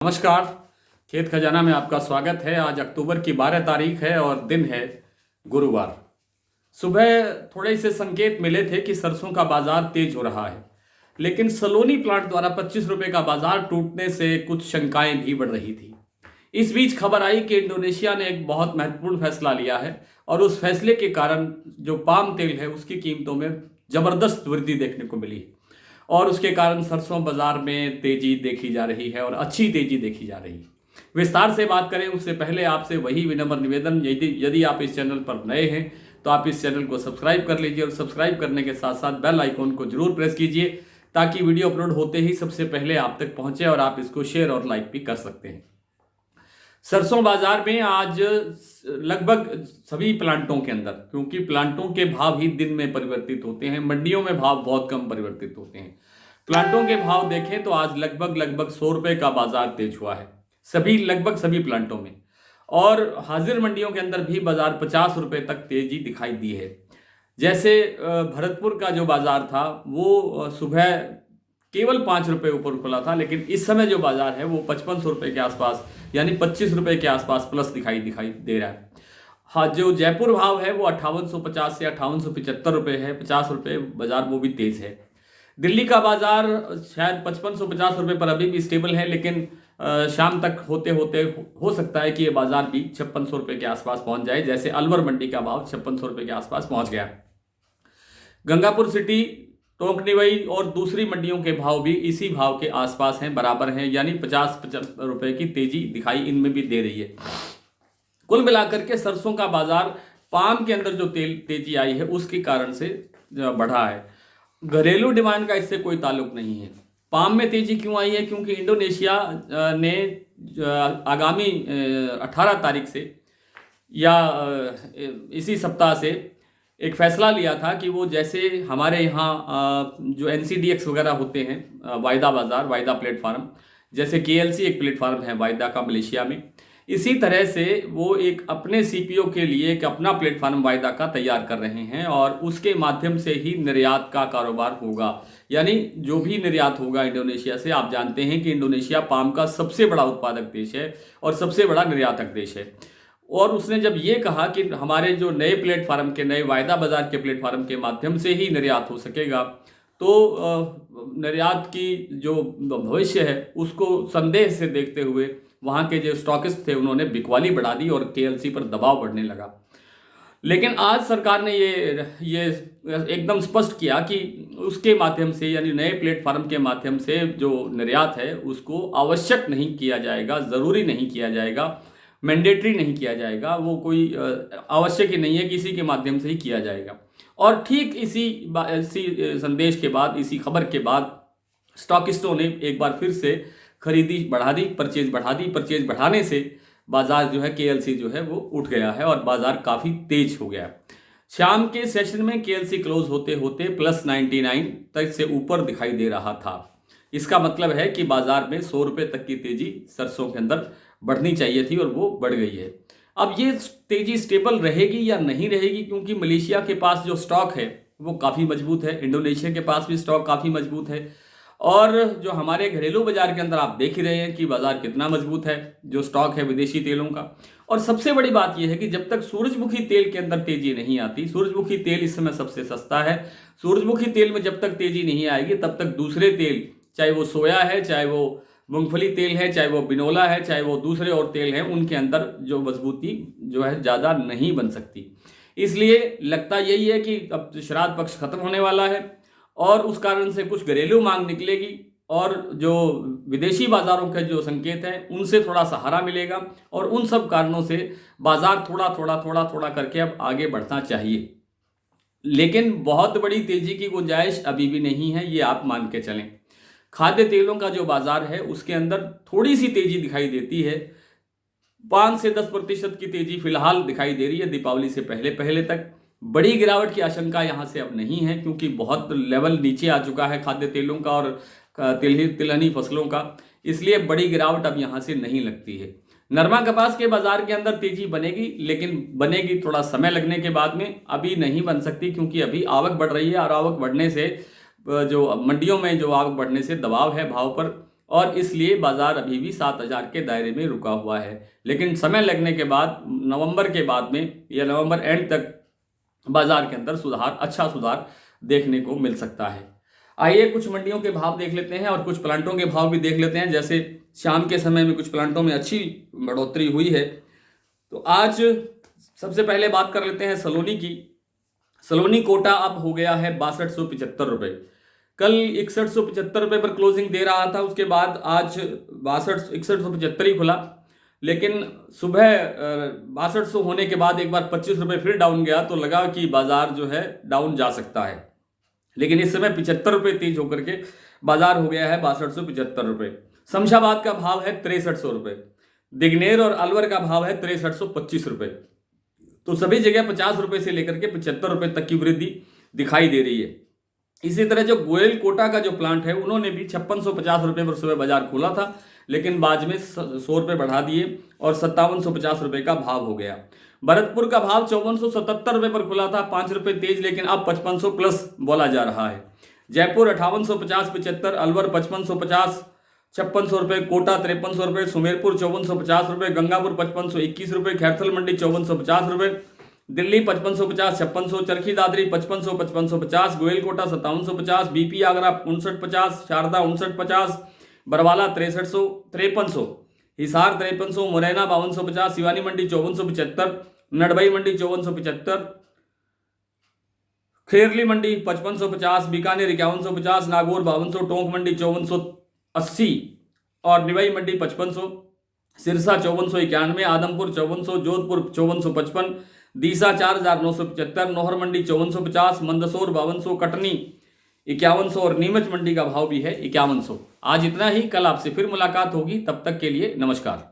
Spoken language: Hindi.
नमस्कार। खेत खजाना में आपका स्वागत है। आज अक्टूबर की 12 तारीख है और दिन है गुरुवार। सुबह थोड़े से संकेत मिले थे कि सरसों का बाजार तेज हो रहा है, लेकिन सलोनी प्लांट द्वारा 25 रुपए का बाजार टूटने से कुछ शंकाएं भी बढ़ रही थी। इस बीच खबर आई कि इंडोनेशिया ने एक बहुत महत्वपूर्ण फैसला लिया है और उस फैसले के कारण जो पाम तेल है उसकी कीमतों में जबरदस्त वृद्धि देखने को मिली और उसके कारण सरसों बाजार में तेजी देखी जा रही है और अच्छी तेजी देखी जा रही है। विस्तार से बात करें उससे पहले आपसे वही विनम्र निवेदन, यदि आप इस चैनल पर नए हैं तो आप इस चैनल को सब्सक्राइब कर लीजिए और सब्सक्राइब करने के साथ साथ बेल आइकॉन को जरूर प्रेस कीजिए ताकि वीडियो अपलोड होते ही सबसे पहले आप तक पहुंचे और आप इसको शेयर और लाइक भी कर सकते हैं। सरसों बाजार में आज लगभग सभी प्लांटों के अंदर, क्योंकि प्लांटों के भाव ही दिन में परिवर्तित होते हैं, मंडियों में भाव बहुत कम परिवर्तित होते हैं। प्लांटों के भाव देखें तो आज लगभग 100 रुपए का बाजार तेज हुआ है लगभग सभी प्लांटों में। और हाजिर मंडियों के अंदर भी बाजार 50 रुपए तक तेजी दिखाई दी है। जैसे भरतपुर का जो बाजार था वो सुबह केवल 5 रुपए ऊपर खुला था, लेकिन इस समय जो बाजार है वो 5500 रुपए के आसपास यानी 25 रुपए के आसपास प्लस दिखाई दे रहा है। हाँ, जो जयपुर भाव है वो 5850 से 5875 रुपए है, 50 रुपए बाजार वो भी तेज है। दिल्ली का बाजार शायद 5550 रुपए पर अभी भी स्टेबल है, लेकिन शाम तक होते होते हो सकता है कि ये बाजार भी 5600 रुपए के आसपास पहुंच जाए। जैसे अलवर मंडी का भाव 5600 रुपए के आसपास पहुंच गया। गंगापुर सिटी, टोंक निवई और दूसरी मंडियों के भाव भी इसी भाव के आसपास हैं, बराबर हैं, यानी 50 रुपए की तेजी दिखाई इनमें भी दे रही है। कुल मिलाकर के सरसों का बाजार पाम के अंदर जो तेजी आई है उसके कारण से बढ़ा है। घरेलू डिमांड का इससे कोई ताल्लुक नहीं है। पाम में तेजी क्यों आई है? क्योंकि इंडोनेशिया ने आगामी 18 तारीख से या इसी सप्ताह से एक फैसला लिया था कि वो जैसे हमारे यहाँ जो NCDX वगैरह होते हैं, वायदा बाजार, वायदा प्लेटफार्म, जैसे KLC एक प्लेटफार्म है वायदा का मलेशिया में, इसी तरह से वो एक अपने CPO के लिए एक अपना प्लेटफार्म वायदा का तैयार कर रहे हैं और उसके माध्यम से ही निर्यात का कारोबार होगा। यानी जो भी निर्यात होगा इंडोनेशिया से, आप जानते हैं कि इंडोनेशिया पाम का सबसे बड़ा उत्पादक देश है और सबसे बड़ा निर्यातक देश है। और उसने जब ये कहा कि हमारे जो नए प्लेटफार्म के, नए वायदा बाजार के प्लेटफार्म के माध्यम से ही निर्यात हो सकेगा, तो निर्यात की जो भविष्य है उसको संदेह से देखते हुए वहाँ के जो स्टॉकिस्ट थे उन्होंने बिकवाली बढ़ा दी और KLC पर दबाव बढ़ने लगा। लेकिन आज सरकार ने ये एकदम स्पष्ट किया कि उसके माध्यम से, यानी नए प्लेटफार्म के माध्यम से जो निर्यात है उसको आवश्यक नहीं किया जाएगा, ज़रूरी नहीं किया जाएगा, मैंडेटरी नहीं किया जाएगा, वो कोई आवश्यक ही नहीं है, किसी के माध्यम से ही किया जाएगा। और ठीक इसी संदेश के बाद, इसी खबर के बाद स्टॉकिस्टों ने एक बार फिर से खरीदी बढ़ा दी, परचेज बढ़ा दी। परचेज बढ़ाने से बाजार जो है KLC जो है वो उठ गया है और बाजार काफ़ी तेज हो गया है। शाम के सेशन में KLC क्लोज होते होते +99 तक से ऊपर दिखाई दे रहा था। इसका मतलब है कि बाजार में 100 रुपये तक की तेजी सरसों के अंदर बढ़नी चाहिए थी और वो बढ़ गई है। अब ये तेजी स्टेबल रहेगी या नहीं रहेगी, क्योंकि मलेशिया के पास जो स्टॉक है वो काफ़ी मजबूत है, इंडोनेशिया के पास भी स्टॉक काफ़ी मजबूत है, और जो हमारे घरेलू बाजार के अंदर आप देख ही रहे हैं कि बाजार कितना मजबूत है, जो स्टॉक है विदेशी तेलों का। और सबसे बड़ी बात यह है कि जब तक सूरजमुखी तेल के अंदर तेजी नहीं आती, सूरजमुखी तेल इस समय सबसे सस्ता है, सूरजमुखी तेल में जब तक तेजी नहीं आएगी तब तक दूसरे तेल, चाहे वो सोया है, चाहे वो मूंगफली तेल है, चाहे वो बिनोला है, चाहे वो दूसरे और तेल हैं, उनके अंदर जो मजबूती जो है ज़्यादा नहीं बन सकती। इसलिए लगता यही है कि अब श्राद्ध पक्ष खत्म होने वाला है और उस कारण से कुछ घरेलू मांग निकलेगी और जो विदेशी बाजारों के जो संकेत हैं उनसे थोड़ा सहारा मिलेगा और उन सब कारणों से बाजार थोड़ा करके अब आगे बढ़ना चाहिए। लेकिन बहुत बड़ी तेजी की गुंजाइश अभी भी नहीं है, ये आप मान के चलें। खाद्य तेलों का जो बाजार है उसके अंदर थोड़ी सी तेजी दिखाई देती है, 5 से 10% की तेजी फिलहाल दिखाई दे रही है दीपावली से पहले तक। बड़ी गिरावट की आशंका यहाँ से अब नहीं है, क्योंकि बहुत लेवल नीचे आ चुका है खाद्य तेलों का और तिलहनी फसलों का, इसलिए बड़ी गिरावट अब यहाँ से नहीं लगती है। नरमा कपास के बाजार के अंदर तेजी बनेगी, लेकिन बनेगी थोड़ा समय लगने के बाद में, अभी नहीं बन सकती, क्योंकि अभी आवक बढ़ रही है और आवक बढ़ने से जो मंडियों में जो आवक बढ़ने से दबाव है भाव पर और इसलिए बाजार अभी भी 7,000 के दायरे में रुका हुआ है। लेकिन समय लगने के बाद नवंबर के बाद में या नवंबर एंड तक बाजार के अंदर अच्छा सुधार देखने को मिल सकता है। आइए कुछ मंडियों के भाव देख लेते हैं और कुछ प्लांटों के भाव भी देख लेते हैं। जैसे शाम के समय में कुछ प्लांटों में अच्छी बढ़ोतरी हुई है। तो आज सबसे पहले बात कर लेते हैं सलोनी की। सलोनी कोटा अब हो गया है 6275 रुपये। कल 6175 रुपये पर क्लोजिंग दे रहा था, उसके बाद आज 6175 ही खुला। लेकिन सुबह 6200 होने के बाद एक बार 25 रुपये फिर डाउन गया तो लगा कि बाजार जो है डाउन जा सकता है। लेकिन इस समय 75 रुपये तेज होकर के बाजार हो गया है 6275 रुपये। शमशाबाद का भाव है 6300 रुपये। दिग्नेर और अलवर का भाव है 6325 रुपये। तो सभी जगह 50 रुपये से लेकर के 75 रुपये तक की वृद्धि दिखाई दे रही है। इसी तरह जो गोयल कोटा का जो प्लांट है उन्होंने भी 5650 रुपये पर सुबह बाजार खोला था, लेकिन बाद में 100 रुपये बढ़ा दिए और 5750 रुपये का भाव हो गया। भरतपुर का भाव 5477 रुपये पर खुला था, 5 रुपये तेज, लेकिन अब 5500 प्लस बोला जा रहा है। जयपुर 5850-75, अलवर 5550 5600 रुपये, कोटा 5300 रुपये, सुमेरपुर 5450 रुपये, गंगापुर 5521 रुपये, खैरथल मंडी 5450 रुपये, दिल्ली 5550 5600, चरखी दादरी 5500 5550, गोयल कोटा 5750, बीपी आगरा 5950, शारदा 5950, बरवाला 6300 5300, हिसार 5300, मुरैना 5250, सिवानी मंडी 5475, नडबई मंडी 5475, खेरली मंडी 5550, बीकानेर 5150, नागौर 5200, टोंक मंडी 5480 और निवाई मंडी 5500, सिरसा 5491, आदमपुर 5400, जोधपुर 5455, दीसा 4975, नौहर मंडी 5450, मंदसौर 5200, कटनी 5100 और नीमच मंडी का भाव भी है 5100। आज इतना ही, कल आपसे फिर मुलाकात होगी, तब तक के लिए नमस्कार।